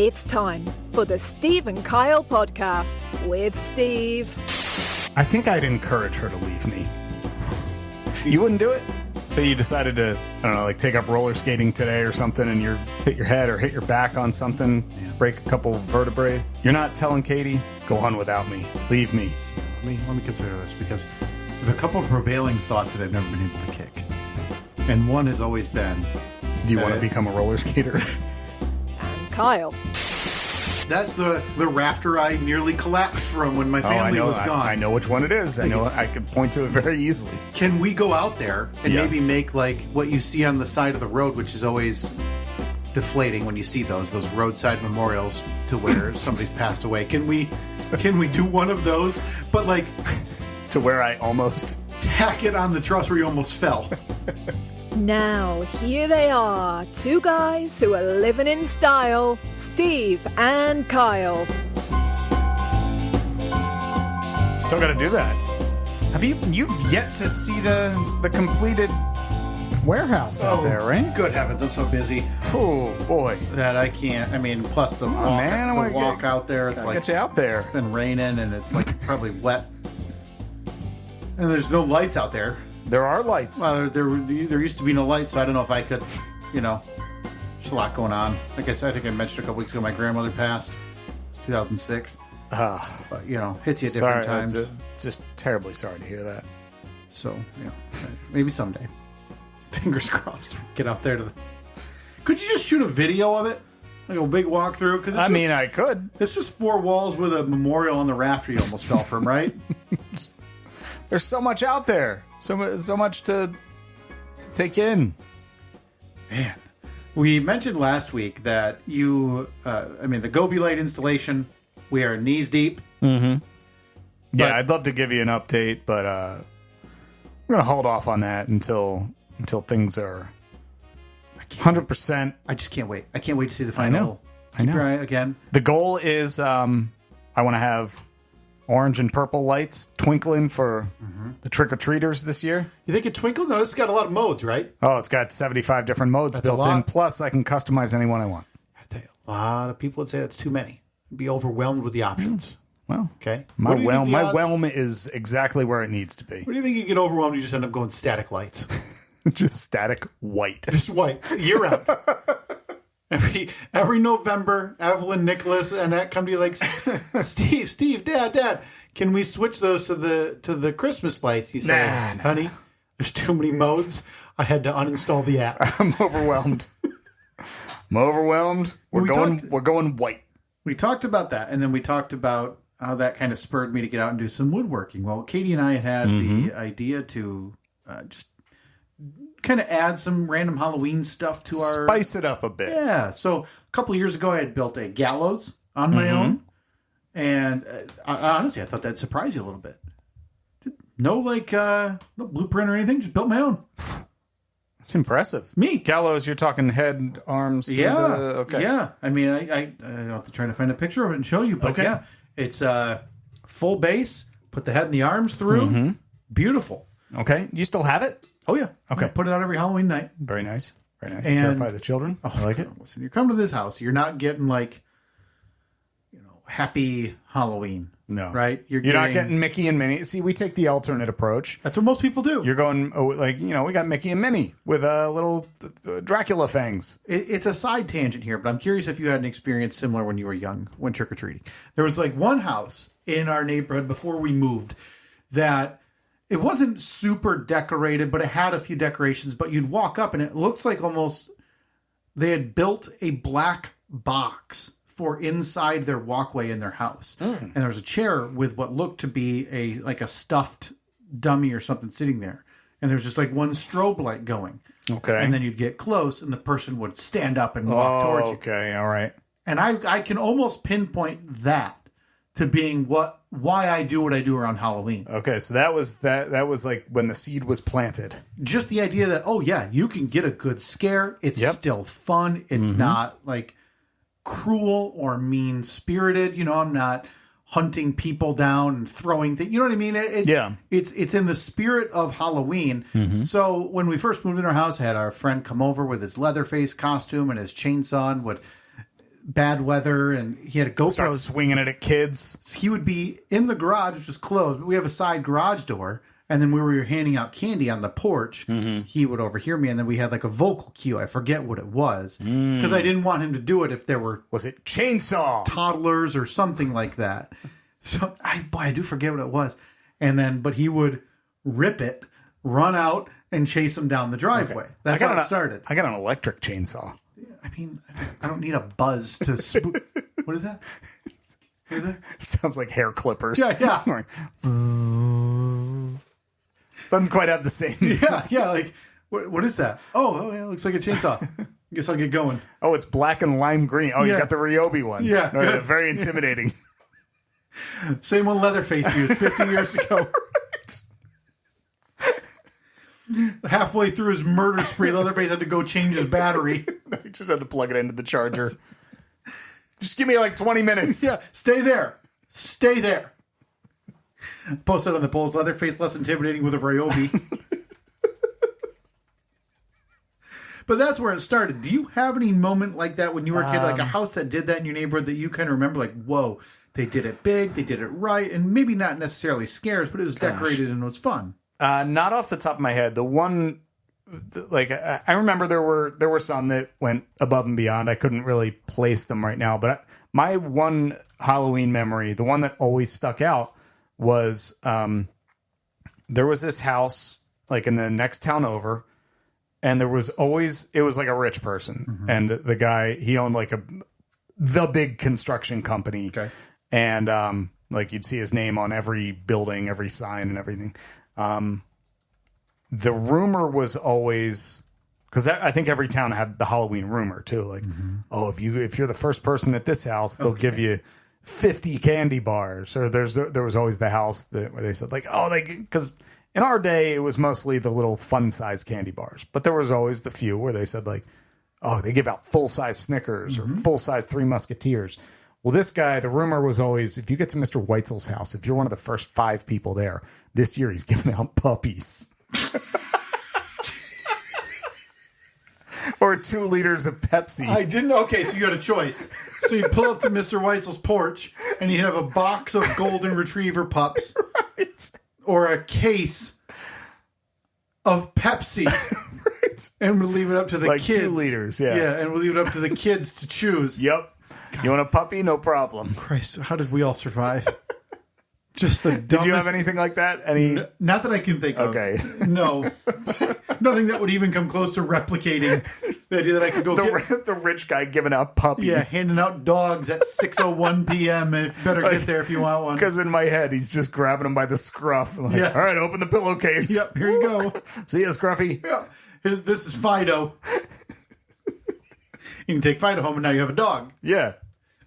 It's time for the Steve and Kyle podcast with Steve. I think I'd encourage her to leave me. You wouldn't do it? So you decided to, I don't know, like take up roller skating today or something, and you hit your head or hit your back on something, break a couple vertebrae. You're not telling Katie, go on without me. Leave me. Let me consider this, because there's a couple of prevailing thoughts that I've never been able to kick. And one has always been... Do you want to become a roller skater? And Kyle. That's the rafter I nearly collapsed from when my family was gone. I know which one it is. I know I could point to it very easily. Can we go out there and maybe make like what you see on the side of the road, which is always deflating when you see those roadside memorials to where somebody's passed away? Can we do one of those, but like to where I almost tack it on the truss where you almost fell? Now, here they are, two guys who are living in style, Steve and Kyle. Still got to do that. You've yet to see the completed warehouse out there, right? Good heavens, I'm so busy. Oh, boy. That I can't. I mean, plus the walk out there. It's like get you out there. It's been raining and it's like probably wet. And there's no lights out there. There are lights. Well, there used to be no lights, so I don't know if I could, there's a lot going on. Like I said, I think I mentioned a couple weeks ago, my grandmother passed. It's 2006. But, hits you at different times. Just terribly sorry to hear that. So, maybe someday. Fingers crossed. Get out there to the... Could you just shoot a video of it? Like a big walkthrough? Cause I could. It's just four walls with a memorial on the rafter you almost fell from, right? There's so much out there. So much to take in. Man. We mentioned last week that the Govee light installation, we are knees deep. Mm-hmm. Yeah, I'd love to give you an update, but I'm going to hold off on that until things are 100%. I just can't wait. I can't wait to see the final. I know. Keep your eye again. The goal is I want to have orange and purple lights twinkling for the trick-or-treaters this year. You think it twinkled? No, this has got a lot of modes, right? Oh, it's got 75 different modes built in. Plus, I can customize any one I want. I tell you, a lot of people would say that's too many. Be overwhelmed with the options. Well, okay. My whelm is exactly where it needs to be. What do you think you get overwhelmed? You just end up going static lights. Just static white. Just white. Year round. Every November, Evelyn, Nicholas, and that come to you like, Steve, Dad, can we switch those to the Christmas lights? You say, honey, there's too many modes. I had to uninstall the app. I'm overwhelmed. We're going white. We talked about that, and then we talked about how that kind of spurred me to get out and do some woodworking. Well, Katie and I had the idea to just kind of add some random Halloween stuff to our... Spice it up a bit. Yeah. So a couple of years ago, I had built a gallows on my own. And honestly, I thought that'd surprise you a little bit. No blueprint or anything. Just built my own. That's impressive. Me. Gallows, you're talking head, arms. Okay. Yeah. I mean, I have to try to find a picture of it and show you. But yeah, it's full base. Put the head and the arms through. Beautiful. Okay. You still have it? Oh, yeah. Okay. I put it out every Halloween night. Very nice. Very nice. And, terrify the children. I like it. Listen, you're coming to this house. You're not getting happy Halloween. No. Right? You're not getting Mickey and Minnie. See, we take the alternate approach. That's what most people do. You're going, we got Mickey and Minnie with little Dracula fangs. It's a side tangent here, but I'm curious if you had an experience similar when you were young, when trick-or-treating. There was one house in our neighborhood before we moved that... It wasn't super decorated, but it had a few decorations. But you'd walk up, and it looks like almost they had built a black box for inside their walkway in their house. And there was a chair with what looked to be a stuffed dummy or something sitting there. And there was just one strobe light going. Okay. And then you'd get close, and the person would stand up and walk towards you. Okay, all right. And I can almost pinpoint that to being why I do what I do around Halloween. Okay, so that was like when the seed was planted. Just the idea that, you can get a good scare. It's still fun. It's not cruel or mean-spirited. I'm not hunting people down and throwing things. You know what I mean? It's in the spirit of Halloween. So when we first moved in our house, I had our friend come over with his Leatherface costume and his chainsaw and would bad weather, and he had a GoPro. Start swinging it at kids. So he would be in the garage, which was closed, but we have a side garage door. And then when we were handing out candy on the porch, he would overhear me. And then we had like a vocal cue. I forget what it was. Because I didn't want him to do it if there were... Was it chainsaw? Toddlers or something like that. So, I do forget what it was. And then, but he would rip it, run out, and chase him down the driveway. Okay. That's how it started. I got an electric chainsaw. I mean, I don't need a buzz to spook. What is that? What is that? Sounds like hair clippers. Yeah. Doesn't quite have the same. Yeah. Like, what is that? Oh, yeah, looks like a chainsaw. Guess I'll get going. Oh, it's black and lime green. Oh, you got the Ryobi one. Yeah. No, very intimidating. Same one Leatherface used 50 years ago. Halfway through his murder spree, Leatherface had to go change his battery. He just had to plug it into the charger. Just give me like 20 minutes. Yeah, stay there. Stay there. Post that on the polls. Leatherface less intimidating with a Ryobi. But that's where it started. Do you have any moment like that when you were a kid, like a house that did that in your neighborhood that you kind of remember, like, whoa, they did it big, they did it right, and maybe not necessarily scares, but it was decorated and it was fun? Not off the top of my head. The one, like, I remember there were some that went above and beyond. I couldn't really place them right now, but my one Halloween memory, the one that always stuck out, was there was this house like in the next town over, and it was like a rich person, and the guy, he owned like the big construction company, and like you'd see his name on every building, every sign, and everything. The rumor was always, because I think every town had the Halloween rumor too, like, oh, if you're the first person at this house, they'll give you 50 candy bars. Or there was always the house where they said like, oh, because in our day it was mostly the little fun size candy bars, but there was always the few where they said like, oh, they give out full size Snickers or full size Three Musketeers. Well, this guy, the rumor was always, if you get to Mr. Weitzel's house, if you're one of the first 5 people there, this year he's giving out puppies. Or 2 liters of Pepsi. I didn't. Okay, so you had a choice. So you'd pull up to Mr. Weitzel's porch, and you'd have a box of golden retriever pups. Right. Or a case of Pepsi. Right. And we'll leave it up to the kids. 2 liters, yeah. Yeah, and we'll leave it up to the kids to choose. Yep. God. You want a puppy? No problem. Christ, how did we all survive? Just the dumbest. Did you have anything like that? Not that I can think of. Okay. No. Nothing that would even come close to replicating the idea that I could go the rich guy giving out puppies. Yeah, handing out dogs at 6:01 p.m. If better get there if you want one. Because in my head, he's just grabbing them by the scruff. Like, yes. All right, open the pillowcase. Yep, here you go. See ya, Scruffy. Yeah. This is Fido. You can take Fido home and now you have a dog. Yeah.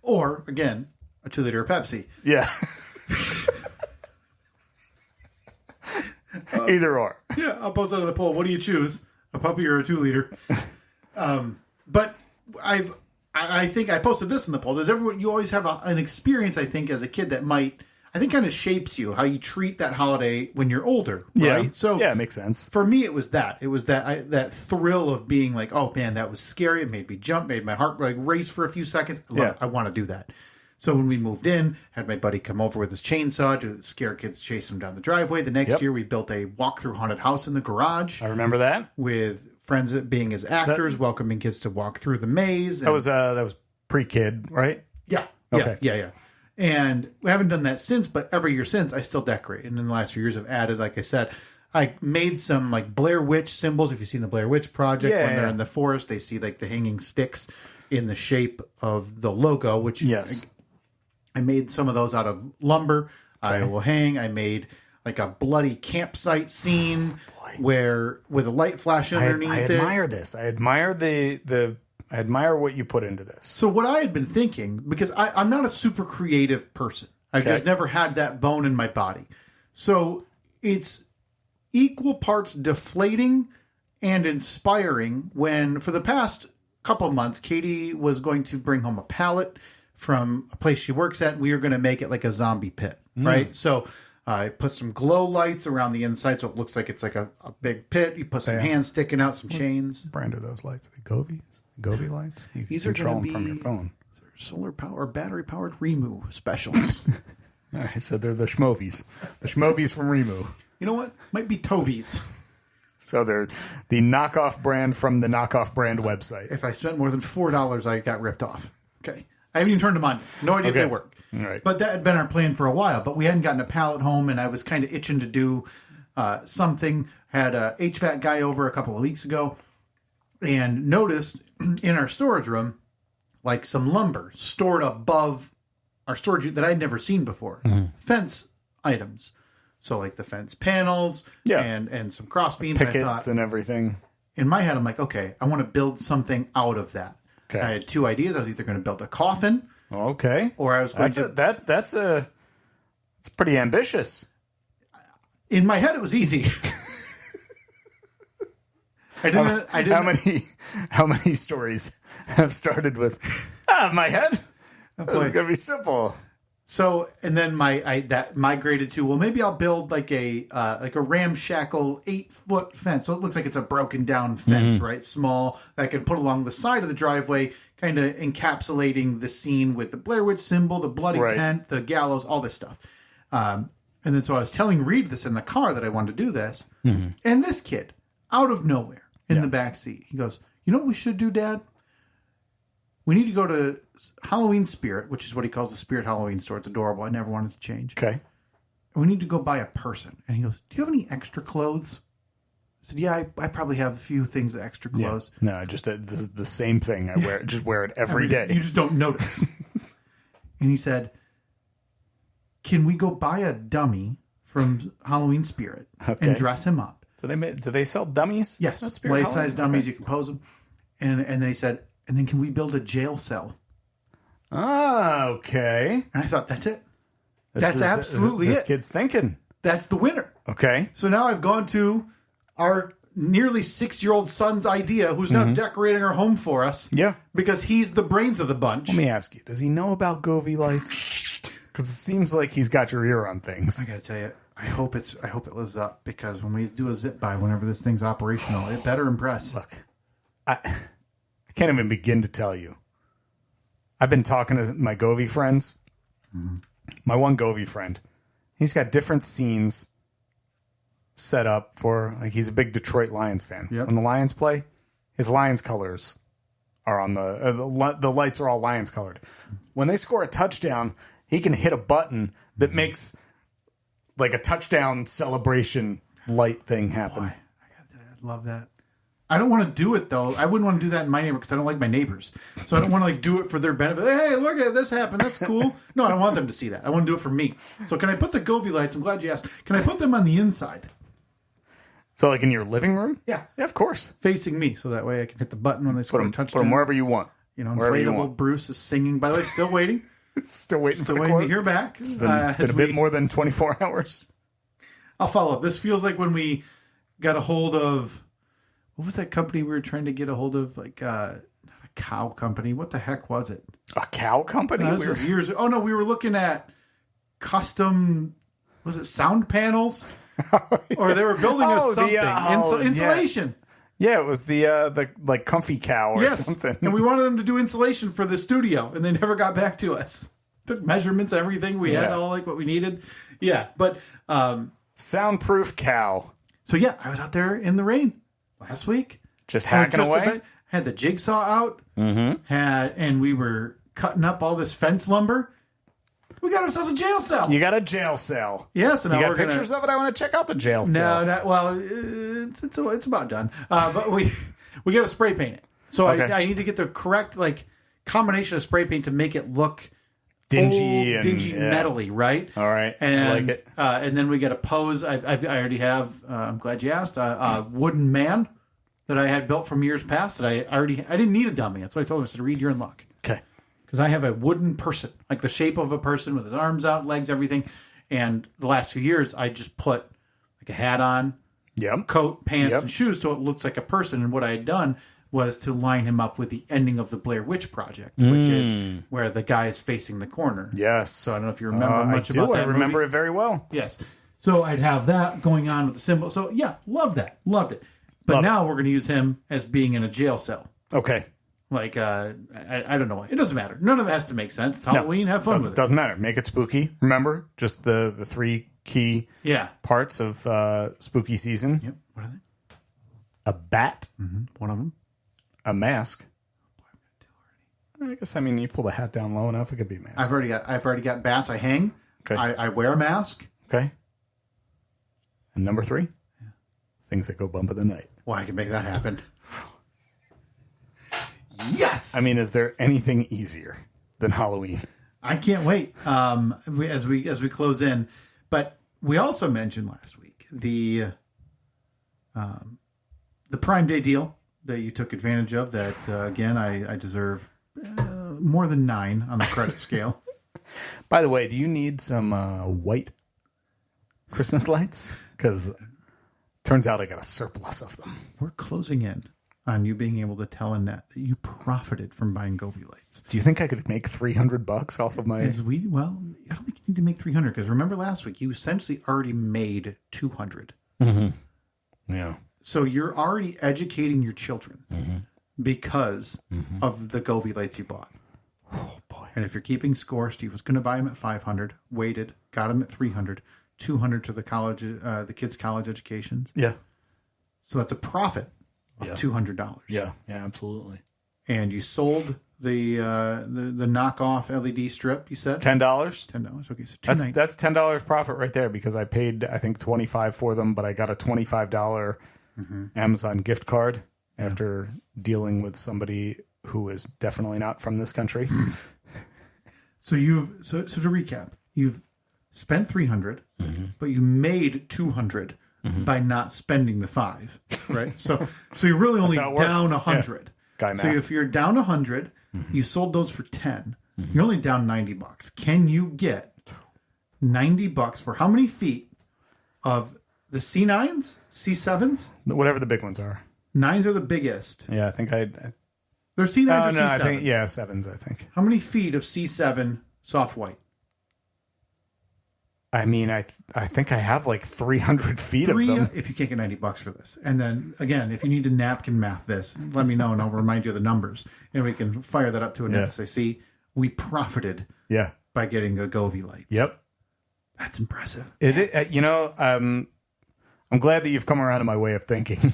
Or, again, a 2-liter of Pepsi. Yeah. Either or. Yeah, I'll post that on the poll. What do you choose? A puppy or a 2-liter? But I think I posted this in the poll. Does everyone, you always have an experience, I think, as a kid that might, I think, kind of shapes you, how you treat that holiday when you're older, right? Yeah. So yeah, it makes sense. For me, it was that. It was that thrill of being like, oh man, that was scary. It made me jump, made my heart like race for a few seconds. I want to do that. So when we moved in, had my buddy come over with his chainsaw to scare kids, chase them down the driveway. The next year, we built a walk-through haunted house in the garage. I remember that. With friends being as actors, welcoming kids to walk through the maze. And that was pre-kid, right? Yeah. Okay. Yeah. And we haven't done that since, but every year since, I still decorate. And in the last few years, I've added, like I said, I made some like Blair Witch symbols. If you've seen the Blair Witch Project, when they're in the forest, they see like the hanging sticks in the shape of the logo, which I made some of those out of lumber. Okay. I will hang. I made like a bloody campsite scene with a light flash underneath it. I admire this. I admire I admire what you put into this. So what I had been thinking, because I'm not a super creative person. I've just never had that bone in my body. So it's equal parts deflating and inspiring when, for the past couple of months, Katie was going to bring home a pallet from a place she works at, and we were going to make it like a zombie pit, right? So I put some glow lights around the inside so it looks like it's like a big pit. You put some hands sticking out, some chains. What brand are those lights? The Gobi lights? You These control are them from your phone. solar power, battery powered Remu specials. All right, so they're the Schmovies. The Schmovies from Remu. You know what? Might be Tovies. So they're the knockoff brand from the knockoff brand website. If I spent more than $4, I got ripped off. Okay. I haven't even turned them on. No idea if they work. All right. But that had been our plan for a while. But we hadn't gotten a pallet home, and I was kind of itching to do something. Had a HVAC guy over a couple of weeks ago and noticed in our storage room, like some lumber stored above our storage that I'd never seen before. Fence items. So like the fence panels and some cross beams. Pickets and everything. In my head, I'm like, okay, I want to build something out of that. Okay. I had two ideas. I was either going to build a coffin. Okay. Or I was going That's pretty ambitious. In my head, it was easy. I didn't. How many stories have started with my head? It's gonna be simple. So, and then that migrated to, well, maybe I'll build like a ramshackle 8-foot fence. So it looks like it's a broken down fence, right? Small, that I can put along the side of the driveway, kind of encapsulating the scene with the Blair Witch symbol, the bloody tent, the gallows, all this stuff. And then so I was telling Reed this in the car that I wanted to do this. And this kid, out of nowhere, in the back seat, he goes, "You know what we should do, Dad? We need to go to Halloween Spirit," which is what he calls the Spirit Halloween store. It's adorable. I never wanted to change. Okay. "We need to go buy a person." And he goes, "Do you have any extra clothes?" I said, "Yeah, I probably have a few things of extra clothes." Yeah. No, this is the same thing. I wear just wear it every day. You just don't notice. And he said, "Can we go buy a dummy from Halloween Spirit and dress him up?" So do they sell dummies? Yes. Life-size dummies. You can pose them. And then he said, "And then can we build a jail cell?" Ah, okay. And I thought, that's it. That's absolutely it. This kid's thinking. That's the winner. Okay. So now I've gone to our nearly 6-year-old son's idea, who's now decorating our home for us. Yeah. Because he's the brains of the bunch. Let me ask you, does he know about Govee lights? Because it seems like he's got your ear on things. I got to tell you, I hope it lives up, because when we do a zip by, whenever this thing's operational, it better impress. Look, I can't even begin to tell you. I've been talking to my Govee friends. My one Govee friend, he's got different scenes set up for, like, he's a big Detroit Lions fan. Yep. When the Lions play, his Lions colors are on the lights are all Lions colored. When they score a touchdown, he can hit a button that makes like a touchdown celebration light thing happen. Boy, I love that. I don't want to do it, though. I wouldn't want to do that in my neighborhood because I don't like my neighbors. So I don't want to do it for their benefit. Hey, look at this happen. That's cool. No, I don't want them to see that. I want to do it for me. So can I put the Govee lights? I'm glad you asked. Can I put them on the inside? So like in your living room? Yeah, of course. Facing me, so that way I can hit the button when they score a touchdown. Put them wherever you want. You know, inflatable Bruce is singing. By the way, still waiting. Still waiting for the waiting quote. to hear back. It's been a bit more than 24 hours. I'll follow up. This feels like when we got a hold of, what was that company we were trying to get a hold of? Like, not a cow company. What the heck was it? A cow company? This was years ago. Oh, no, we were looking at custom, was it sound panels? Or they were building us something. Insulation. Yeah, it was the like comfy cow or something. And we wanted them to do insulation for the studio, and they never got back to us. Took measurements, everything. We had all like what we needed. Yeah, but soundproof cow. So yeah, I was out there in the rain last week, just hacking away. Had the jigsaw out. And we were cutting up all this fence lumber. We got ourselves a jail cell. You got a jail cell. Yes, and you got pictures of it. I want to check out the jail cell. No, it's about done. But we got to spray paint it. So I need to get the correct combination of spray paint to make it look dingy, metally, right? All right, and, I like it. And then we got a pose. I already have. I'm glad you asked. A wooden man that I had built from years past. That I didn't need a dummy. That's what I told him. I said, "Reed, you're in luck." Okay. Because I have a wooden person, like the shape of a person with his arms out, legs, everything. And the last few years, I just put like a hat on, coat, pants, and shoes, so it looks like a person. And what I had done was to line him up with the ending of the Blair Witch Project, which is where the guy is facing the corner. Yes. So I don't know if you remember much about that. I remember it very well. Yes. So I'd have that going on with the symbol. So yeah, love that. Loved it. But now we're going to use him as being in a jail cell. Okay. Like, I don't know why. It doesn't matter. None of it has to make sense. It's Halloween. Have fun with it. Doesn't matter. Make it spooky. Remember, just the three key parts of spooky season. Yep. What are they? A bat. Mm-hmm. One of them. A mask. I guess, you pull the hat down low enough, it could be a mask. I've already got bats. I hang. Okay. I wear a mask. Okay. And number 3? Yeah. Things that go bump in the night. Well, I can make that happen. Yes. Is there anything easier than Halloween? I can't wait. As we close in, but we also mentioned last week the Prime Day deal that you took advantage of. That again, I deserve more than 9 on the credit scale. By the way, do you need some white Christmas lights? Because turns out I got a surplus of them. We're closing in on you being able to tell Annette that you profited from buying Govee lights. Do you think I could make $300 off of my... I don't think you need to make 300 because remember last week you essentially already made 200. Mm-hmm. Yeah. So you're already educating your children because of the Govee lights you bought. Oh boy! And if you're keeping score, Steve was going to buy them at 500, waited, got them at 300, 200 to the college, the kids' college educations. Yeah. So that's a profit of $200. Yeah, absolutely. And you sold the knockoff LED strip. You said $10. $10. Okay, so that's $10 profit right there because I paid I think $25 for them, but I got a $25 Amazon gift card after dealing with somebody who is definitely not from this country. So to recap, you've spent 300, but you made 200 by not spending the 5, right? So you're really only down 100. Yeah. So if you're down 100, you sold those for 10. You're only down $90. Can you get $90 for how many feet of the C9s, C7s? Whatever the big ones are. 9s are the biggest. Yeah, I think They're C9s or C7s? I think 7s, I think. How many feet of C7 soft white? I think I have like 300 feet of them. If you can't get $90 for this. And then, again, if you need to napkin math this, let me know and I'll remind you of the numbers. And we can fire that up to Annette and say, see, we profited by getting the Govee lights. Yep. That's impressive. I'm glad that you've come around to my way of thinking.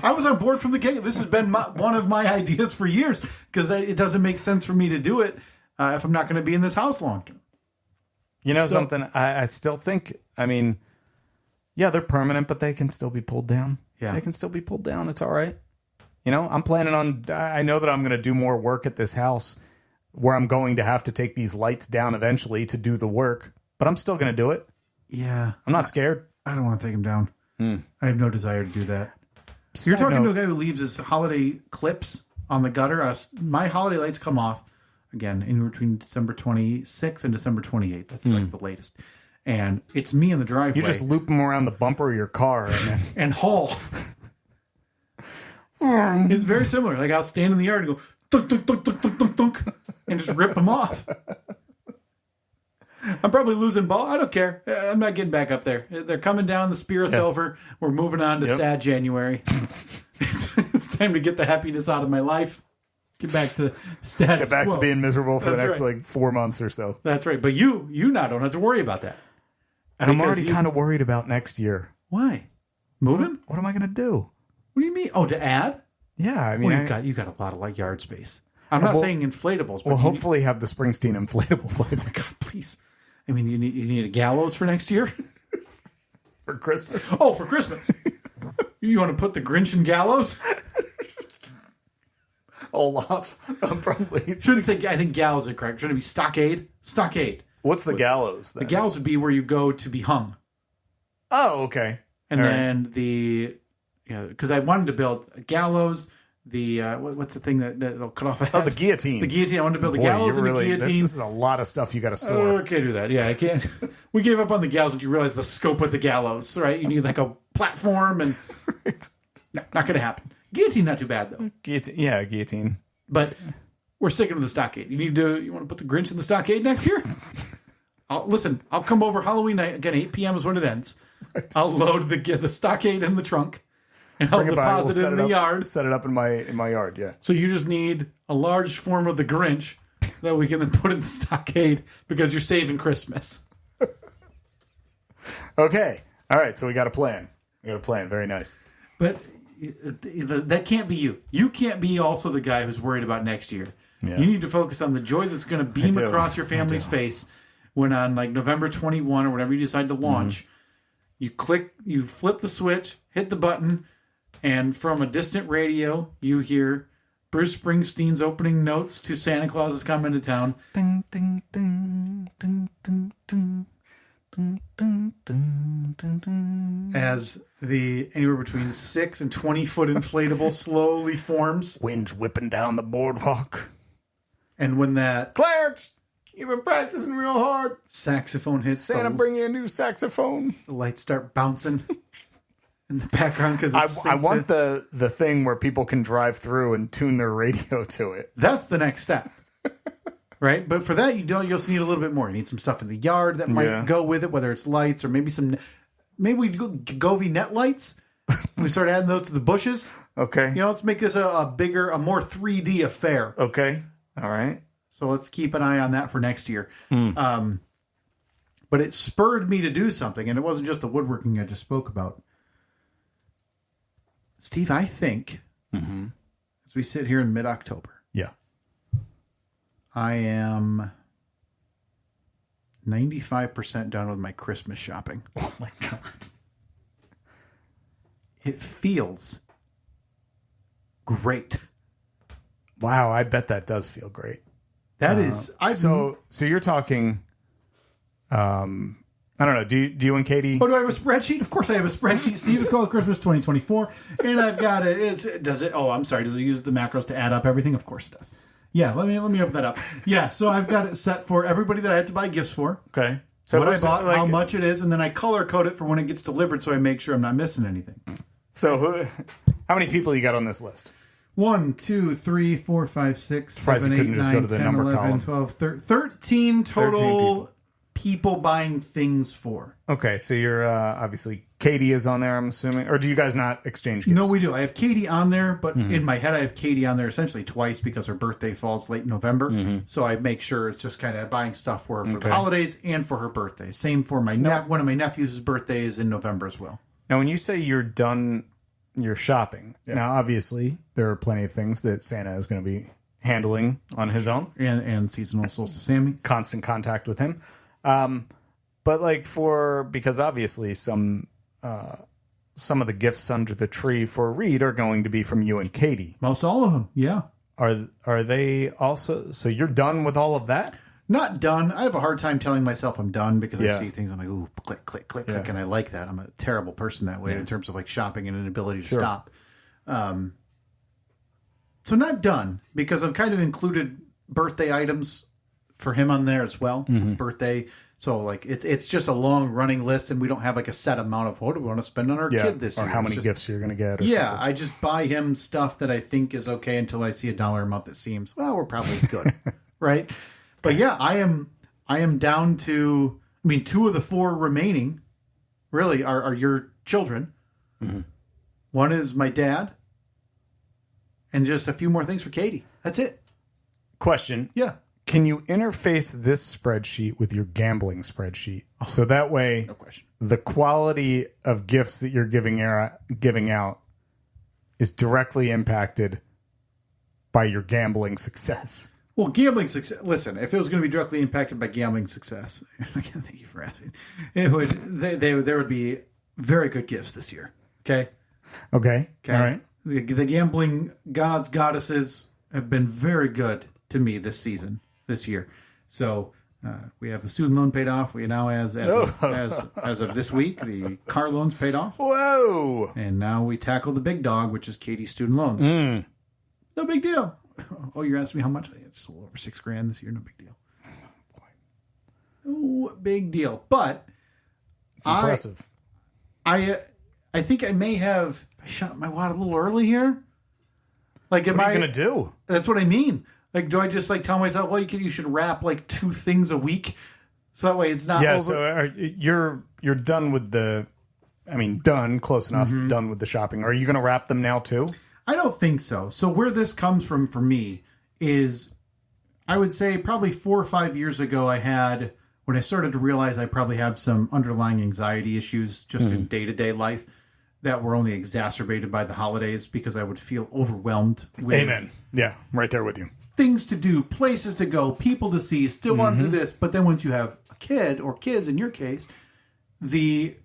I was on board from the get-go. This has been one of my ideas for years because it doesn't make sense for me to do it if I'm not going to be in this house long term. Something, I still think, they're permanent, but they can still be pulled down. Yeah. They can still be pulled down. It's all right. I'm planning on, I know that I'm going to do more work at this house where I'm going to have to take these lights down eventually to do the work, but I'm still going to do it. Yeah. I'm not scared. I don't want to take them down. I have no desire to do that. You're talking to a guy who leaves his holiday clips on the gutter. My holiday lights come off again in between December 26th and December 28th. That's like the latest. And it's me in the driveway. You just loop them around the bumper of your car and haul. It's very similar. Like I'll stand in the yard and go thunk, thunk, thunk, thunk, thunk, thunk, thunk, and just rip them off. I'm probably losing ball. I don't care. I'm not getting back up there. They're coming down. The spirit's over. We're moving on to sad January. It's time to get the happiness out of my life. Get back to status Get back quo. to being miserable for That's the next 4 months or so. That's right. But you now don't have to worry about that. And I'm already kind of worried about next year. Why? Moving? What am I going to do? What do you mean? Oh, to add? Yeah, you got a lot of yard space. I'm not saying inflatables. But we'll hopefully have the Springsteen inflatable. Oh my God, please. You need a gallows for next year? For Christmas? Oh, for Christmas. You want to put the Grinch in gallows? Olaf. Probably. Shouldn't say, I think gallows are correct. Shouldn't it be stockade? Stockade. What's the gallows then? The gallows would be where you go to be hung. Oh, okay. And then because I wanted to build a gallows, what's the thing that'll cut off a head? Oh, the guillotine. The guillotine. I wanted to build a gallows and a guillotine. This is a lot of stuff you got to store. I can't do that. Yeah, I can't. We gave up on the gallows once you realize the scope of the gallows, right? You need like a platform and... Right. No, not going to happen. Guillotine, not too bad, though. Guillotine. But we're sticking with the stockade. You want to put the Grinch in the stockade next year? I'll come over Halloween night. Again, 8 p.m. is when it ends. Right. I'll load the stockade in the trunk. And I'll Bring it by. We'll deposit it set in the up, yard. Set it up in my yard. Yeah. So you just need a large form of the Grinch that we can then put in the stockade because you're saving Christmas. Okay. All right. So we got a plan. Very nice. But that can't be you. You can't be also the guy who's worried about next year. Yeah. You need to focus on the joy that's going to beam across your family's face when on like November 21 or whenever you decide to launch, you flip the switch, hit the button, and from a distant radio, you hear Bruce Springsteen's opening notes to Santa Claus is coming to town. Ding, ding, ding, ding, ding, ding. Dun, dun, dun, dun, dun. As the anywhere between 6 and 20 foot inflatable slowly forms. Wind's whipping down the boardwalk. And when that Clarence, you've been practicing real hard. saxophone hits, Santa, bring you a new saxophone. the lights start bouncing in the background. Because I want the thing where people can drive through and tune their radio to it. That's the next step. Right? But for that, you also need a little bit more. You need some stuff in the yard that might go with it, whether it's lights or maybe we go Govee net lights. We start adding those to the bushes. Okay. Let's make this a more 3D affair. Okay. All right. So let's keep an eye on that for next year. But it spurred me to do something, and it wasn't just the woodworking I just spoke about. Steve, I think as we sit here in mid-October, Yeah. I am 95% done with my Christmas shopping. Oh my God. It feels great. Wow. I bet that does feel great. That is. So you're talking. I don't know. Do you and Katie? Oh, do I have a spreadsheet? Of course I have a spreadsheet. Steve, it's called Christmas 2024. And I've got it. Does it? Oh, I'm sorry. Does it use the macros to add up everything? Of course it does. Yeah, let me open that up. Yeah, so I've got it set for everybody that I have to buy gifts for. Okay. So What I bought, how much it is, and then I color code it for when it gets delivered so I make sure I'm not missing anything. So how many people you got on this list? 1, 2, 3, 4, 5, 6, Surprised 7, you 8, couldn't just 9, go to the 10, number 11, column. 12, 13 total people buying things for. Okay, so you're obviously Katie is on there, I'm assuming, or do you guys not exchange gifts? No, we do. I have Katie on there, but in my head I have Katie on there essentially twice because her birthday falls late November. So I make sure it's just kind of buying stuff for her for the holidays and for her birthday. Same for my one of my nephews' birthday is in November as well. Now, when you say you're done your shopping, now obviously there are plenty of things that Santa is going to be handling on his own. And seasonal solstice Sammy. Constant contact with him. But because obviously some of the gifts under the tree for Reed are going to be from you and Katie. Most all of them, yeah. Are they also? So you're done with all of that? Not done. I have a hard time telling myself I'm done because I see things. I'm like, ooh, click, click, click, click, and I like that. I'm a terrible person that way in terms of like shopping and an ability to stop. So not done because I've kind of included birthday items for him on there as well. His birthday. So like it's just a long running list, and we don't have like a set amount of what do we want to spend on our kid this year. Or how many gifts you're going to get. Or something. I just buy him stuff that I think is okay until I see a dollar amount that seems, well, we're probably good. Right? But yeah, I am down to, 2 of the 4 remaining really are your children. One is my dad, and just a few more things for Katie. That's it. Question. Yeah. Can you interface this spreadsheet with your gambling spreadsheet? So that way, No question. the quality of gifts that you're giving out is directly impacted by your gambling success. Well, gambling success. Listen, if it was going to be directly impacted by gambling success, thank you for asking. It would. There would be very good gifts this year. Okay. Okay. All right. The gambling gods, goddesses have been very good to me this year. So we have the student loan paid off. We now, as of this week, the car loans paid off. Whoa! And now we tackle the big dog, which is Katie's student loans. No big deal. Oh, you're asking me how much? It's a little over $6,000 this year. No big deal. No big deal. But It's impressive. I think I may have shot my wad a little early here. Like, What are you going to do? That's what I mean. Like, do I just tell myself, well, you should wrap 2 things a week, so that way it's not over. So you're done with the done, close enough, done with the shopping. Are you going to wrap them now too? I don't think so. So where this comes from for me is, I would say probably 4 or 5 years ago, when I started to realize I probably have some underlying anxiety issues just in day-to-day life that were only exacerbated by the holidays, because I would feel overwhelmed with Amen. Yeah, right there with you. things to do, places to go, people to see, still want to do this. But then once you have a kid, or kids in your case, the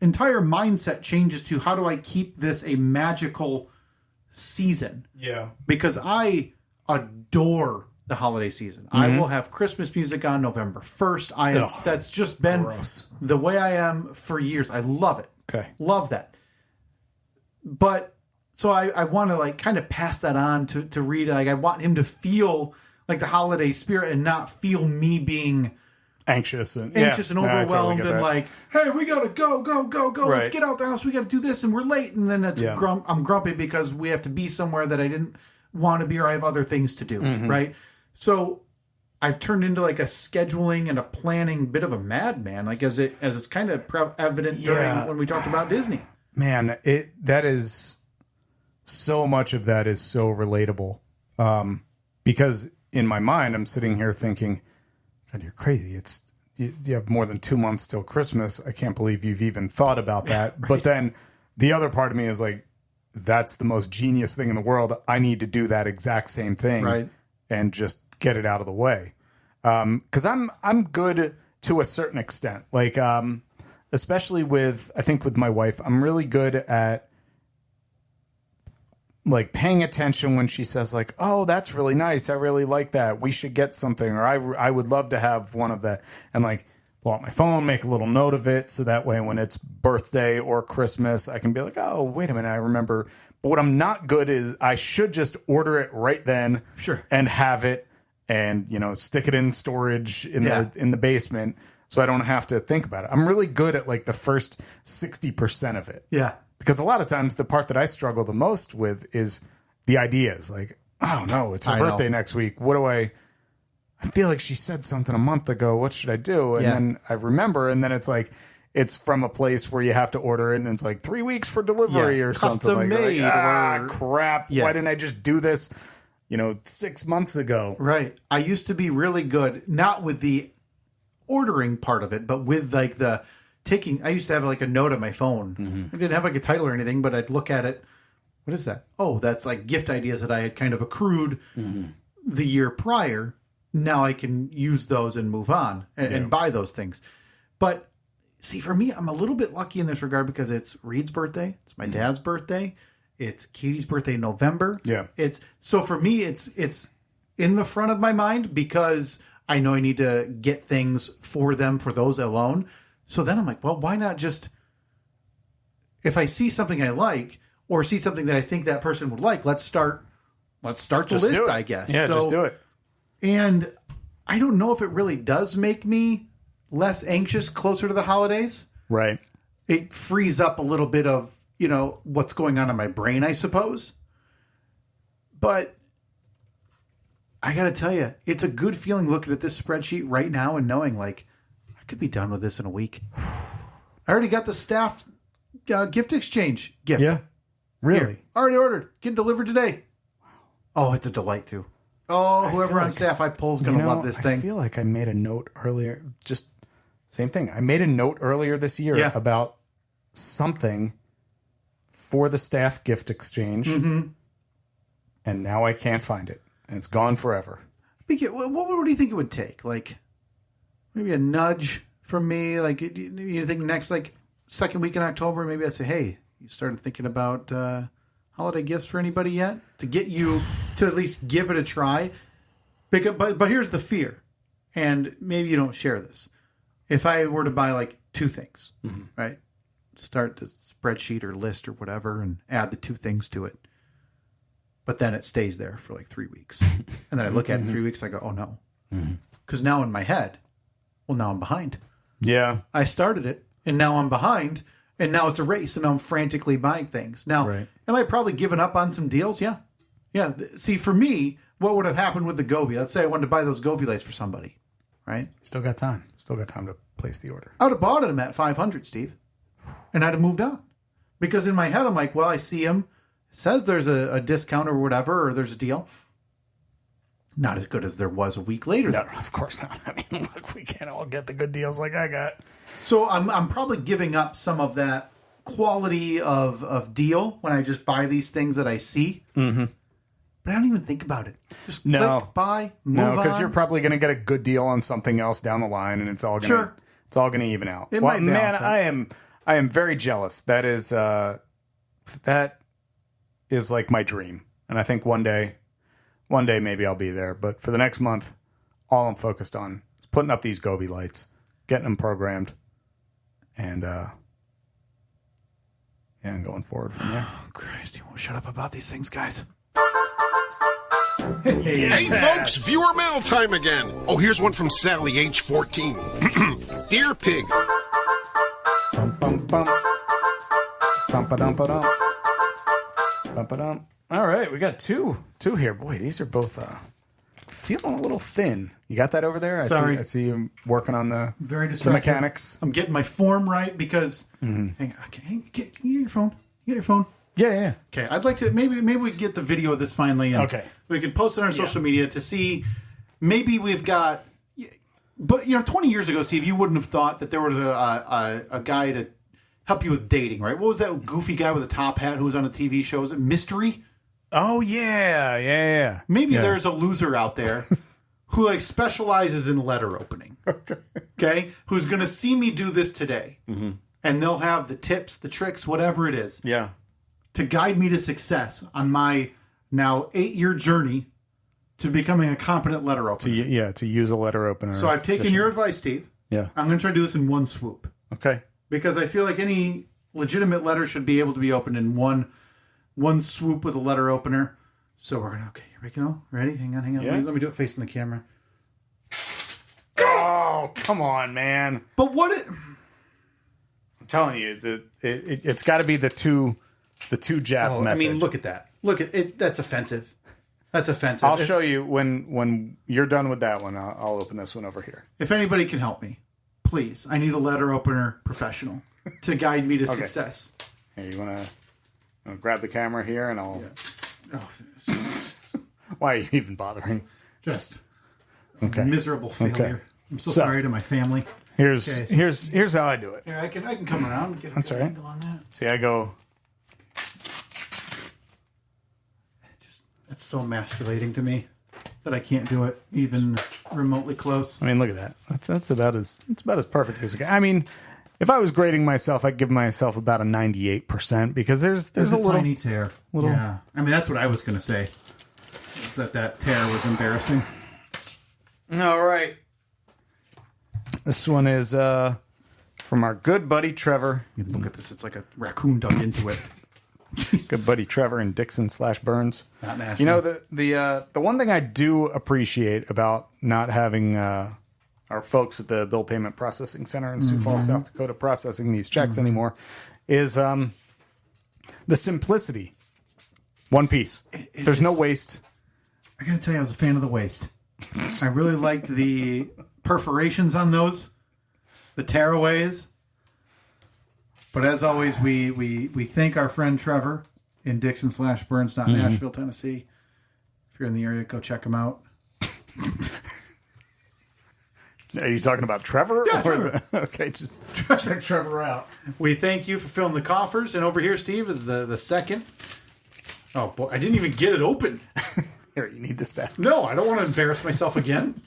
entire mindset changes to, how do I keep this a magical season? Yeah. Because I adore the holiday season. I will have Christmas music on November 1st. That's just been the way I am for years. I love it. Okay. Love that. But so I want to like kind of pass that on to Reed. Like, I want him to feel like the holiday spirit and not feel me being anxious and overwhelmed totally and like, hey, we gotta go. Right. Let's get out the house. We gotta do this, and we're late. And then I'm grumpy because we have to be somewhere that I didn't want to be, or I have other things to do. Right. So I've turned into like a scheduling and a planning bit of a madman, like as it's kind of evident during when we talked about Disney. Man, that is so much of that is so relatable. Because in my mind, I'm sitting here thinking, God, you're crazy. You have more than 2 months till Christmas. I can't believe you've even thought about that. Right. But then the other part of me is like, that's the most genius thing in the world. I need to do that exact same thing, right, and just get it out of the way. Because I'm good to a certain extent. Like, especially I think with my wife, I'm really good at like paying attention when she says like, oh, that's really nice. I really like that. We should get something. Or I would love to have one of that. And like, pull out my phone, make a little note of it. So that way when it's birthday or Christmas, I can be like, oh, wait a minute, I remember. But what I'm not good is I should just order it right then. Sure. And have it and, stick it in storage in the basement so I don't have to think about it. I'm really good at like the first 60% of it. Yeah. Because a lot of times the part that I struggle the most with is the ideas. Like, oh no, it's her birthday next week. What do I feel like she said something a month ago. What should I do? And then I remember, and then it's like, it's from a place where you have to order it and it's like 3 weeks for delivery or something like that. Like, crap. Why didn't I just do this, 6 months ago? Right. I used to be really good, not with the ordering part of it, but with like the I used to have like a note on my phone. I didn't have like a title or anything, but I'd look at it. What is that? Oh, that's like gift ideas that I had kind of accrued the year prior. Now I can use those and move on and buy those things. But see, for me, I'm a little bit lucky in this regard because it's Reed's birthday. It's my dad's birthday. It's Katie's birthday in November. Yeah. So for me, it's in the front of my mind because I know I need to get things for them, for those alone. So then I'm like, well, why not just, if I see something I like or see something that I think that person would like, let's start the list, I guess. Yeah, just do it. And I don't know if it really does make me less anxious closer to the holidays. Right. It frees up a little bit of, what's going on in my brain, I suppose. But I got to tell you, it's a good feeling looking at this spreadsheet right now and knowing like, I could be done with this in a week. I already got the staff gift exchange gift. Yeah. Really? Here, already ordered. Getting delivered today. Oh, it's a delight too. Oh, whoever on staff I pull is going to love this thing. I feel like I made a note earlier. Just same thing. I made a note earlier this year about something for the staff gift exchange. And now I can't find it. And it's gone forever. What do you think it would take? Like, maybe a nudge from me. Like, you think next, like, second week in October, maybe I say, hey, you started thinking about holiday gifts for anybody yet? To get you to at least give it a try. But here's the fear. And maybe you don't share this. If I were to buy, like, 2 things, right? Start the spreadsheet or list or whatever and add the 2 things to it. But then it stays there for, like, 3 weeks. And then I look at it in 3 weeks, I go, oh, no. Because now in my head, well, now I'm behind. Yeah. I started it, and now I'm behind, and now it's a race, and I'm frantically buying things. Now, am I probably giving up on some deals? Yeah. Yeah. See, for me, what would have happened with the Govee? Let's say I wanted to buy those Govee lights for somebody, right? Still got time. Still got time to place the order. I would have bought them at $500, Steve. and I'd have moved on. Because in my head, I'm like, well, I see him. It says there's a discount or whatever, or there's a deal. Not as good as there was a week later. No, of course not. I mean, look, we can't all get the good deals like I got. So I'm probably giving up some of that quality of deal when I just buy these things that I see. Mm-hmm. But I don't even think about it. Just click, buy, move on. No, because you're probably going to get a good deal on something else down the line, and it's all going to even out. It might balance out. I am very jealous. That is like my dream, and I think one day maybe I'll be there. But for the next month, all I'm focused on is putting up these Gobi lights, getting them programmed, and going forward from there. Oh, Christ, you won't shut up about these things, guys. Hey, folks, viewer mail time again. Oh, here's one from Sally, age 14. Dear Pig. Bum, bum, bum. Bum-ba-dum-ba-dum. Bum-ba-dum. All right, we got two here. Boy, these are both feeling a little thin. You got that over there? Sorry. I see you working on the mechanics. I'm getting my form right because... Hang on. Okay, get your phone. You got your phone? Yeah. Okay, I'd like to... Maybe we can get the video of this finally. And okay. We can post it on our social media to see... Maybe we've got... But, 20 years ago, Steve, you wouldn't have thought that there was a guy to help you with dating, right? What was that goofy guy with a top hat who was on a TV show? Was it Mystery? Oh, yeah. Maybe there's a loser out there who specializes in letter opening. Okay? Who's going to see me do this today. Mm-hmm. And they'll have the tips, the tricks, whatever it is. Yeah. To guide me to success on my now 8-year journey to becoming a competent letter opener. To use a letter opener. So I've taken your advice, Steve. Yeah. I'm going to try to do this in one swoop. Okay. Because I feel like any legitimate letter should be able to be opened in one swoop with a letter opener. So we're going to... Okay, here we go. Ready? Hang on. Yeah. Let me do it facing the camera. Oh, come on, man. But what it... I'm telling you, it's got to be the two jab method. I mean, look at that. Look at it. That's offensive. I'll show you when you're done with that one. I'll open this one over here. If anybody can help me, please. I need a letter opener professional to guide me to success. Here, you want to grab the camera here, and I'll. Yeah. Why are you even bothering? Just okay. Miserable failure. Okay. I'm so sorry to my family. Here's how I do it. Here, I can come around and get a That's all right. angle on that. See, I go. It's so emasculating to me that I can't do it even remotely close. I mean, look at that. That's about as perfect as it can. I mean, if I was grading myself, I'd give myself about a 98% because there's a little tiny tear. Yeah, I mean that's what I was going to say. Is that tear was embarrassing. All right. This one is from our good buddy Trevor. Look at this. It's like a raccoon dug into it. Good buddy Trevor in Dixon/Burns. Not Nashville. You know, the one thing I do appreciate about not having our folks at the Bill Payment Processing Center in Sioux Falls, South Dakota processing these checks anymore is the simplicity. One piece. There's no waste. I got to tell you, I was a fan of the waste. I really liked the perforations on those, the tearaways. But as always, we thank our friend Trevor in Dixon/Burns, Nashville, Tennessee. If you're in the area, go check him out. Are you talking about Trevor? Yeah, Trevor. Okay, just check Trevor out. We thank you for filling the coffers. And over here, Steve, is the second. Oh, boy. I didn't even get it open. Here, you need this back. No, I don't want to embarrass myself again.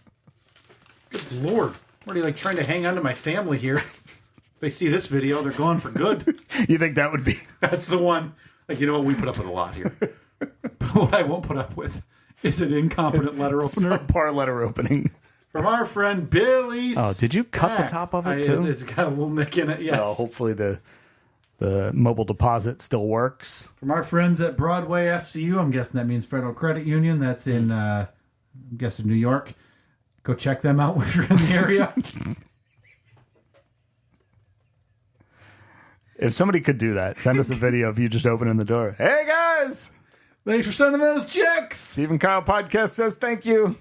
Good Lord. What are you, trying to hang on to my family here? They see this video, they're gone for good. You think that would be? That's the one. Like, you know what? We put up with a lot here. But what I won't put up with is an incompetent letter opener. Subpar letter opening. From our friend Billy Oh, did you cut the top of it, too? It's got a little nick in it, yes. Well, hopefully the mobile deposit still works. From our friends at Broadway FCU, I'm guessing that means Federal Credit Union. That's in, I'm guessing, New York. Go check them out if you're in the area. If somebody could do that, send us a video of you just opening the door. Hey, guys! Thanks for sending those checks. Steve and Kyle Podcast says thank you.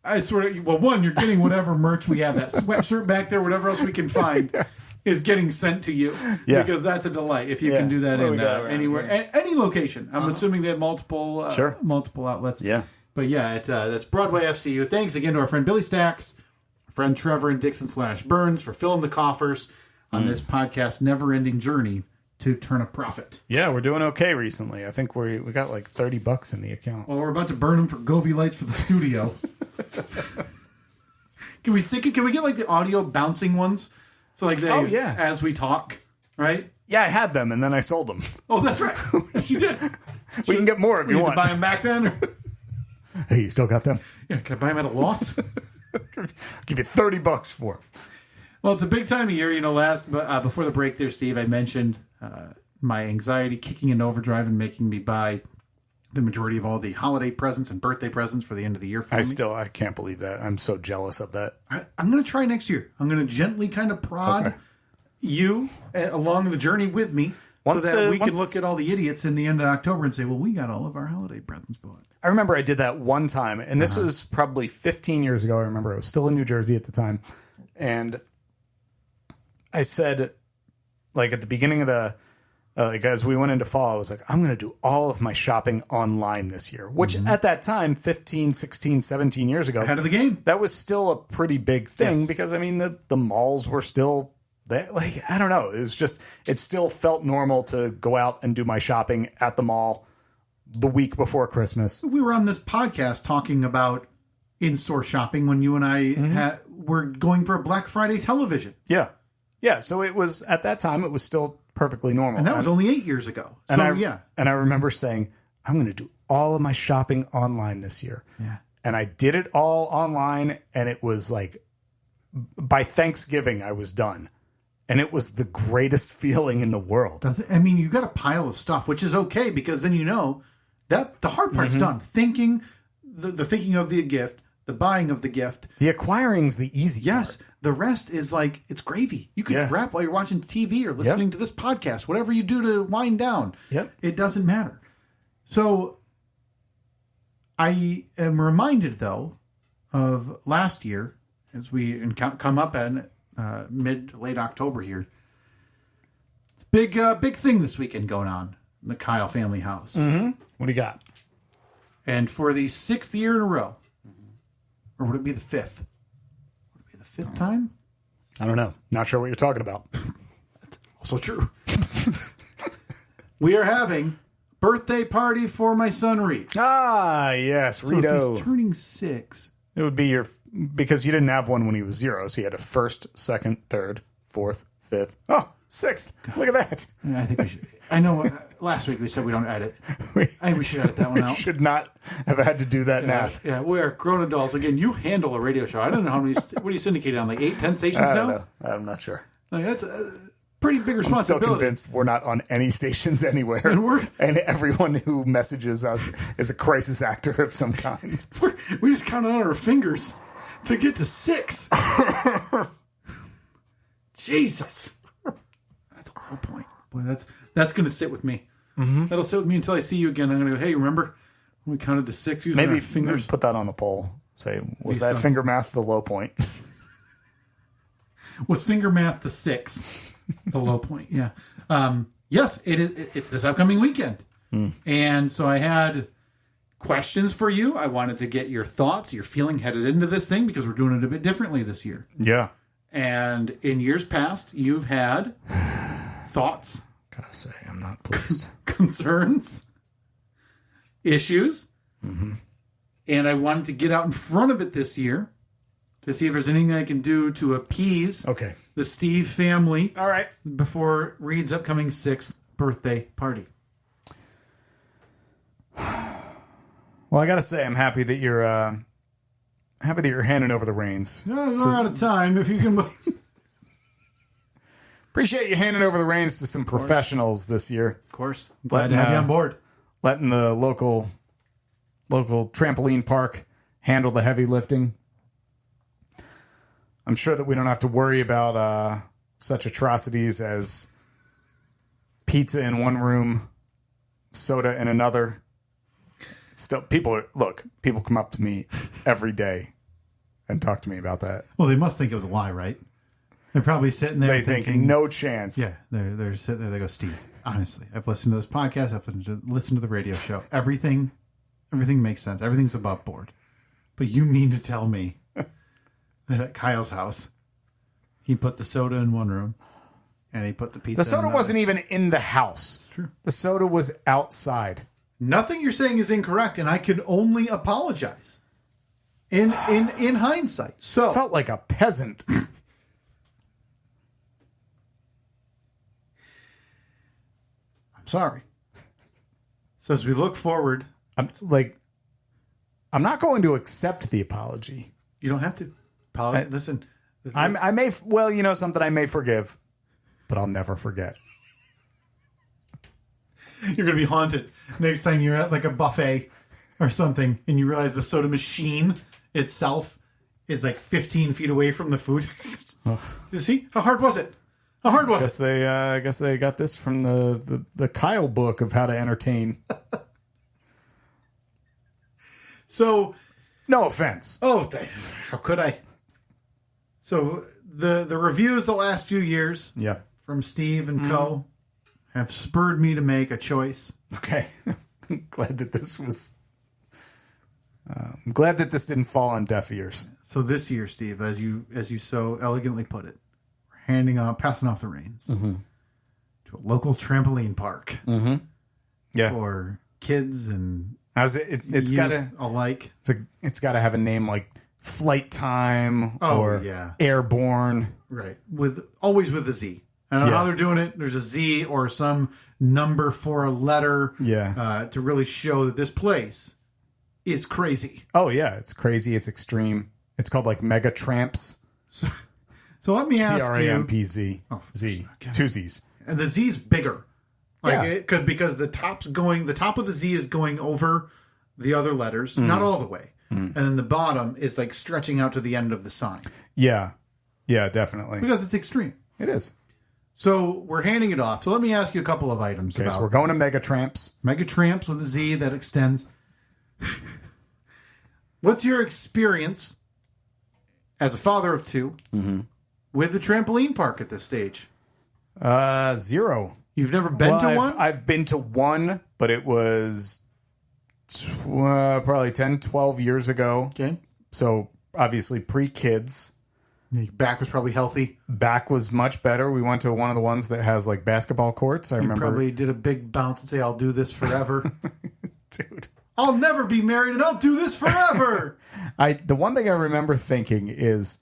I swear, well, one, you're getting whatever merch we have. That sweatshirt back there, whatever else we can find, is getting sent to you. Yeah. Because that's a delight if you can do that in anywhere, any location. I'm assuming they have multiple outlets. Yeah. But yeah, that's Broadway FCU. Thanks again to our friend Billy Stacks, our friend Trevor and Dixon / Burns for filling the coffers on this podcast never-ending journey to turn a profit. Yeah, we're doing okay recently. I think we got like $30 in the account. Well, we're about to burn them for Govee lights for the studio. Can we get like the audio bouncing ones? So like as we talk, right? Yeah, I had them and then I sold them. Oh, that's right. Yes, you did. We can get more if you want. To buy them back then? Or? Hey, you still got them? Yeah, can I buy them at a loss? I'll give you $30 for them. Well, it's a big time of year. Before the break there, Steve, I mentioned my anxiety kicking in overdrive and making me buy the majority of all the holiday presents and birthday presents for the end of the year for me. I can't believe that. I'm so jealous of that. I'm going to try next year. I'm going to gently kind of prod you along the journey with me so that we can look at all the idiots in the end of October and say, well, we got all of our holiday presents bought. I remember I did that one time, and this was probably 15 years ago. I remember I was still in New Jersey at the time, and I said, like at the beginning of the as we went into fall, I was like, I'm going to do all of my shopping online this year, which at that time, 15, 16, 17 years ago, ahead of the game. That was still a pretty big thing because, I mean, the malls were still there. Like, I don't know. It was just, it still felt normal to go out and do my shopping at the mall the week before Christmas. We were on this podcast talking about in-store shopping when you and I were going for a Black Friday television. Yeah. Yeah. So it was, at that time, it was still perfectly normal. And that was only 8 years ago. So, And I remember saying, I'm going to do all of my shopping online this year. Yeah. And I did it all online, and it was like, by Thanksgiving, I was done. And it was the greatest feeling in the world. You got a pile of stuff, which is okay, because then you know that the hard part's done. Thinking, the thinking of the gift, the buying of the gift. The acquiring's the easy part. The rest is like, it's gravy. You can wrap while you're watching TV or listening to this podcast, whatever you do to wind down. Yep. It doesn't matter. So I am reminded, though, of last year, as we come up at late October here. It's a big thing this weekend going on in the Kyle family house. Mm-hmm. What do you got? And for the 6th year in a row, or would it be the 5th? Would it be the 5th time? I don't know. Not sure what you're talking about. That's also true. We are having a birthday party for my son, Reed. Ah, yes, Rito. So if he's turning 6... It would be because you didn't have one when he was 0, so you had a 1st, 2nd, 3rd, 4th, 5th. Oh, 6th. Look at that. I think we should. I know last week we said we don't edit. I think we should edit that one out. We should not have had to do that math. Yeah, we are grown adults. Again, you handle a radio show. I don't know how many, what are you syndicated on, like 8, 10 stations I now? don't know. I'm not sure. Like, that's a pretty big responsibility. I'm still convinced we're not on any stations anywhere. And everyone who messages us is a crisis actor of some kind. We just counted on our fingers to get to 6. Jesus. That's a low point. Boy, that's going to sit with me. Mm-hmm. That'll sit with me until I see you again. I'm going to go, hey, remember when we counted to 6 using our fingers? Maybe put that on the poll. Say, was that finger math the low point? Was finger math the 6 the low point? Yeah. Yes, it's this upcoming weekend. And so I had questions for you. I wanted to get your thoughts, your feeling headed into this thing, because we're doing it a bit differently this year. Yeah. And in years past, you've had thoughts. Gotta say, I'm not pleased. Concerns. Issues. Mm-hmm. And I wanted to get out in front of it this year to see if there's anything I can do to appease the Steve family. All right. Before Reed's upcoming 6th birthday party. Well, I gotta say, I'm happy that you're handing over the reins. We're out of time. If you can. Appreciate you handing over the reins to some professionals this year. Of course. Glad to have you on board. Letting the local trampoline park handle the heavy lifting. I'm sure that we don't have to worry about such atrocities as pizza in one room, soda in another. Still, people come up to me every day and talk to me about that. Well, they must think it was a lie, right? They're probably sitting there They think thinking, no chance. Yeah, they're sitting there. They go, Steve, honestly, I've listened to this podcast. I've listened to the radio show. Everything makes sense. Everything's above board. But you mean to tell me that at Kyle's house, he put the soda in one room and he put the pizza The soda in another? wasn't even in the house. It's true. The soda was outside. Nothing you're saying is incorrect, and I can only apologize in hindsight. So Felt like a peasant. I'm sorry. So as we look forward, I'm not going to accept the apology. you don't have to. Listen, I may, well, you know something, I may forgive, but I'll never forget. you're going to be haunted next time you're at like a buffet or something, and you realize the soda machine itself is like 15 feet away from the food. You see? How hard was it? How hard was it? I guess they got this from the Kyle book of how to entertain. So, No offense. how could I? So the reviews the last few years Yeah. from Steve and Co. have spurred me to make a choice. Okay. I'm glad that this was. I'm glad that this didn't fall on deaf ears. So this year, Steve, as you so elegantly put it, we're passing off the reins to a local trampoline park Yeah. for kids and It's youth got to alike. it's got to have a name like Flight Time Oh, or yeah. Airborne. Right. Always with a Z. I don't know how they're doing it. There's a Z or some number for a letter to really show that this place is crazy. Oh yeah, it's crazy. It's extreme. It's called like Mega Tramps. So let me ask you. TRAMPZ. Z. Okay. Two Z's. And the Z's bigger. Because the top of the Z is going over the other letters, not all the way. And then the bottom is like stretching out to the end of the sign. Yeah. Yeah, definitely. Because it's extreme. It is. So we're handing it off. So let me ask you a couple of items. Okay, about so we're going this. to Mega Tramps. Mega Tramps with a Z that extends. What's your experience as a father of two with the trampoline park at this stage? 0. You've never been to one? I've been to one, but it was probably 10, 12 years ago. Okay. So obviously pre-kids. Your back was probably healthy. Back was much better. We went to one of the ones that has like basketball courts. I remember. Probably did a big bounce and say, I'll do this forever. Dude. I'll never be married and I'll do this forever. The one thing I remember thinking is,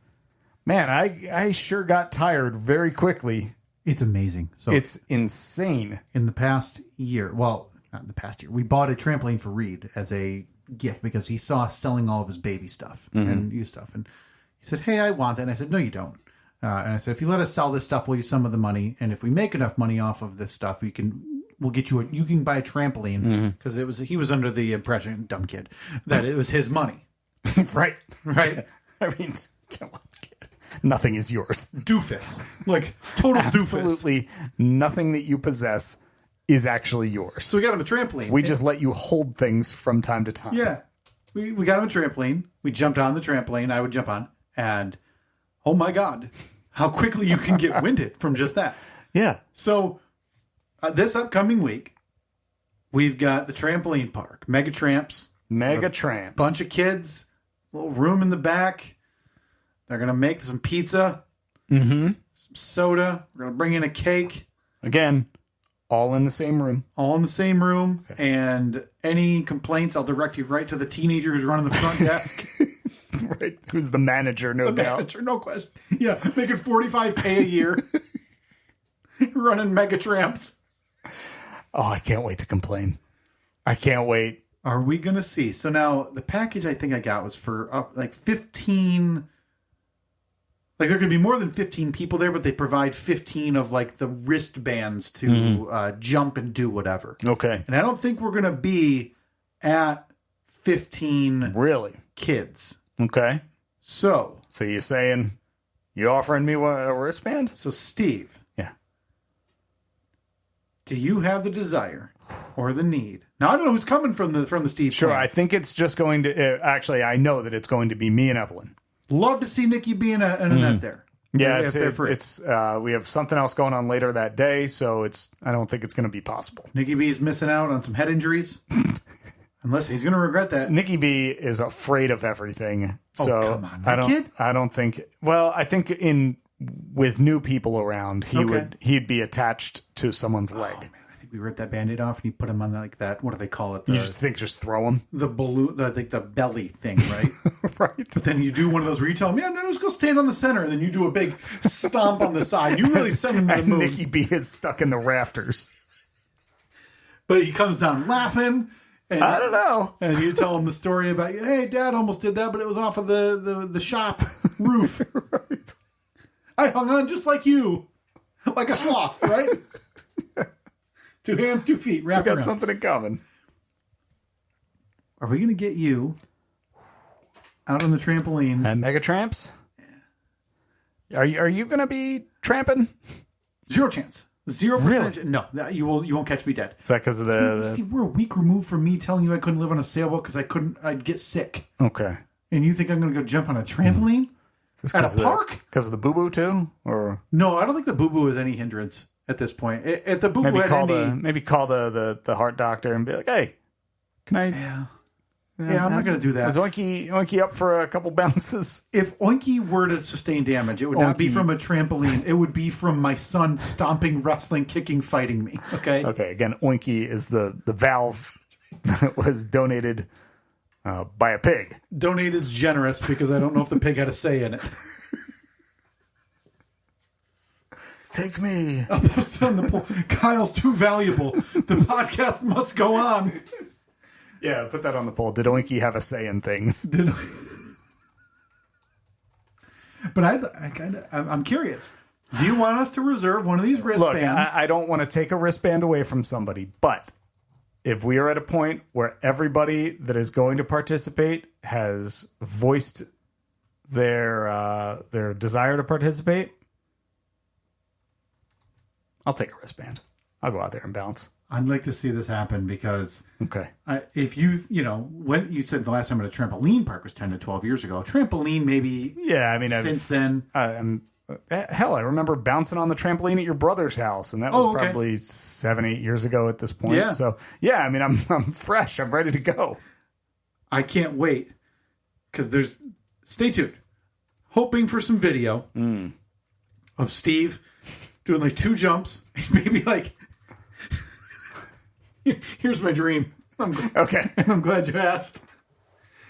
man, I sure got tired very quickly. It's amazing. So It's insane. in the past year, well, not in the past year, we bought a trampoline for Reed as a gift because he saw us selling all of his baby stuff and used stuff. And he said, hey, I want that. And I said, no, you don't. And I said, if you let us sell this stuff, we'll use some of the money. And if we make enough money off of this stuff, we'll get you you can buy a trampoline because he was under the impression, dumb kid, that it was his money. Right. Right. I mean, come on, kid. Nothing is yours. Doofus. Like total doofus. Absolutely nothing that you possess is actually yours. So we got him a trampoline. We just let you hold things from time to time. Yeah. We got him a trampoline. We jumped on the trampoline. I would jump on. And, oh my God, how quickly you can get winded from just that. Yeah. So, this upcoming week, we've got the trampoline park. Mega Tramps. Mega Tramps. Bunch of kids. Little room in the back. They're going to make some pizza. Some soda. We're going to bring in a cake. Again, all in the same room. All in the same room. Okay. And any complaints, I'll direct you right to the teenager who's running the front desk. Right. Who's the manager, no doubt. Manager, no question. Yeah, making $45K a year. Running Mega Tramps. Oh, I can't wait to complain. I can't wait. Are we going to see? So now, the package I think I got was for like 15... Like, there could be more than 15 people there, but they provide 15 of, like, the wristbands to jump and do whatever. Okay. And I don't think we're going to be at 15 Really? kids. Okay. So you're saying you offering me a wristband? So, Steve. Yeah. Do you have the desire or the need? Now, I don't know who's coming from the Steve Sure, clan. I think it's just going to... actually, I know that it's going to be me and Evelyn. Love to see Nikki be in an event there. Yeah, If they're free. it's we have something else going on later that day, so I don't think it's going to be possible. Nikki B's missing out on some head injuries. Unless he's going to regret that. Nikki B is afraid of everything. So come on, kid? I don't think. Well, I think with new people around, he'd be attached to someone's leg. Man, I think we ripped that Band-Aid off and you put him on that. What do they call it? You just throw him? The balloon, the belly thing, right? Right. But then you do one of those where you tell him, no, just go stand on the center. And then you do a big stomp on the side. You really send him to the moon. Nikki B is stuck in the rafters. But he comes down laughing. And, I don't know. And you tell him the story about, hey, Dad almost did that, but it was off of the shop roof. Right. I hung on just like you. Like a sloth, right? 2 hands, 2 feet. Wrap We got around. something in common. Are we going to get you out on the trampolines? And Mega Tramps? Yeah. Are you going to be tramping? 0 chance. 0%. Really? No, you won't catch me dead. Is that because of See, we're a week removed from me telling you I couldn't live on a sailboat because I'd get sick. Okay. And you think I'm going to go jump on a trampoline? At a park? Because of the boo-boo, too? Or No, I don't think the boo-boo is any hindrance at this point. If the boo-boo maybe call the heart doctor and be like, hey, can I... Yeah, I'm not going to do that. Is Oinky up for a couple bounces? If Oinky were to sustain damage, it would not be from a trampoline. It would be from my son stomping, wrestling, kicking, fighting me. Okay? Okay, again, Oinky is the valve that was donated by a pig. Donated's generous because I don't know if the pig had a say in it. Take me. I'll post it on the poll. Kyle's too valuable. The podcast must go on. Yeah, put that on the poll. Did Oinky have a say in things? But I'm curious. Do you want us to reserve one of these wristbands? Look, I don't want to take a wristband away from somebody, but if we are at a point where everybody that is going to participate has voiced their desire to participate, I'll take a wristband. I'll go out there and bounce. I'd like to see this happen because Okay. If when you said the last time at a trampoline park was 10 to 12 years ago, trampoline maybe since then. Hell, I remember bouncing on the trampoline at your brother's house, and that was probably 7-8 years ago at this point. Yeah. So, yeah, I mean, I'm fresh. I'm ready to go. I can't wait because stay tuned. Hoping for some video of Steve doing like 2 jumps, maybe like... Here's my dream. Okay. I'm glad you asked.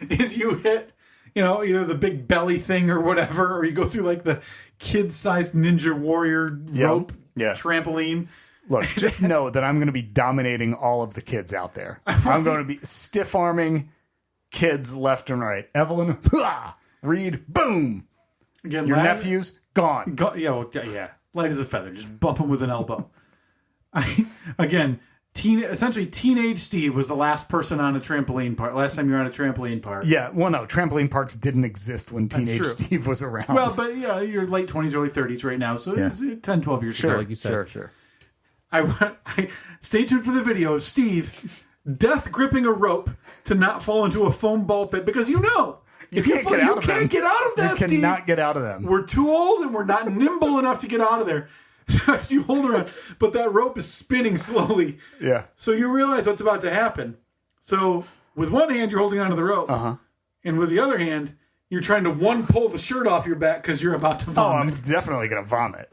Is you hit, either the big belly thing or whatever, or you go through like the kid-sized Ninja Warrior rope trampoline. Look, just know that I'm going to be dominating all of the kids out there. I'm going to be stiff-arming kids left and right. Evelyn, Reed, boom. Again, your nephews, gone. Yeah. Light as a feather. Just bump him with an elbow. Essentially, teenage Steve was the last person on a trampoline park. Last time you were on a trampoline park. Yeah, well, no, trampoline parks didn't exist when teenage Steve was around. Well, but you're late 20s, early 30s right now, so it's 10, 12 years ago, like you said. Sure. I stay tuned for the video of Steve death gripping a rope to not fall into a foam ball pit because you can't get out of that. You cannot get out of them. We're too old and we're not nimble enough to get out of there. So as you hold around, but that rope is spinning slowly. Yeah. So you realize what's about to happen. So with one hand, you're holding onto the rope. And with the other hand, you're trying to pull the shirt off your back because you're about to vomit. Oh, I'm definitely going to vomit.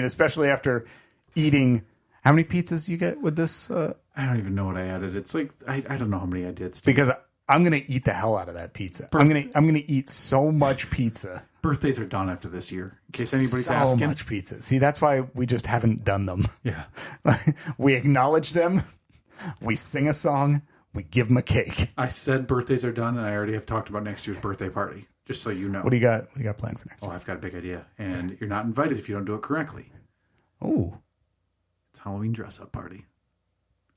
Especially after eating... How many pizzas you get with this? I don't even know what I added. It's like, I don't know how many I did. Steve. Because I'm going to eat the hell out of that pizza. I'm going to eat so much pizza. Birthdays are done after this year, in case anybody's asking. So much pizza. See, that's why we just haven't done them. Yeah. We acknowledge them. We sing a song. We give them a cake. I said birthdays are done, and I already have talked about next year's birthday party, just so you know. What do you got planned for next year? I've got a big idea, and you're not invited if you don't do it correctly. Oh. It's Halloween dress-up party.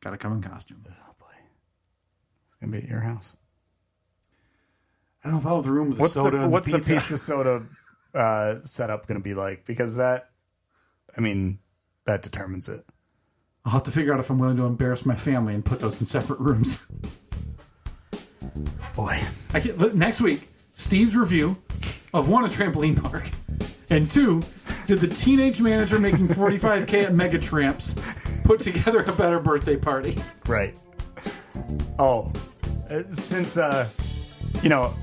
Got to come in costume. Oh, boy. It's going to be at your house. I don't know if I'll have the room with the soda and what's the pizza. The pizza soda setup going to be like? Because that determines it. I'll have to figure out if I'm willing to embarrass my family and put those in separate rooms. Boy. Next week, Steve's review of one, a trampoline park, and two, did the teenage manager making $45K at Mega Tramps put together a better birthday party? Right. Oh, since you know,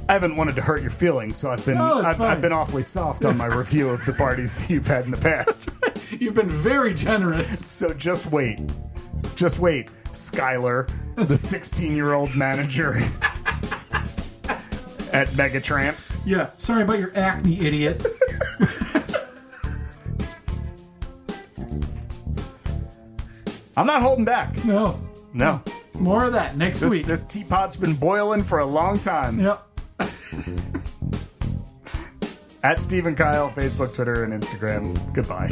I haven't wanted to hurt your feelings, so I've been awfully soft on my review of the parties that you've had in the past. You've been very generous. So just wait, Skylar, the 16-year-old manager at Mega Tramps. Yeah, sorry about your acne, idiot. I'm not holding back. No. More of that next week. This teapot's been boiling for a long time. Yep. At Steve and Kyle, Facebook, Twitter, and Instagram. Goodbye.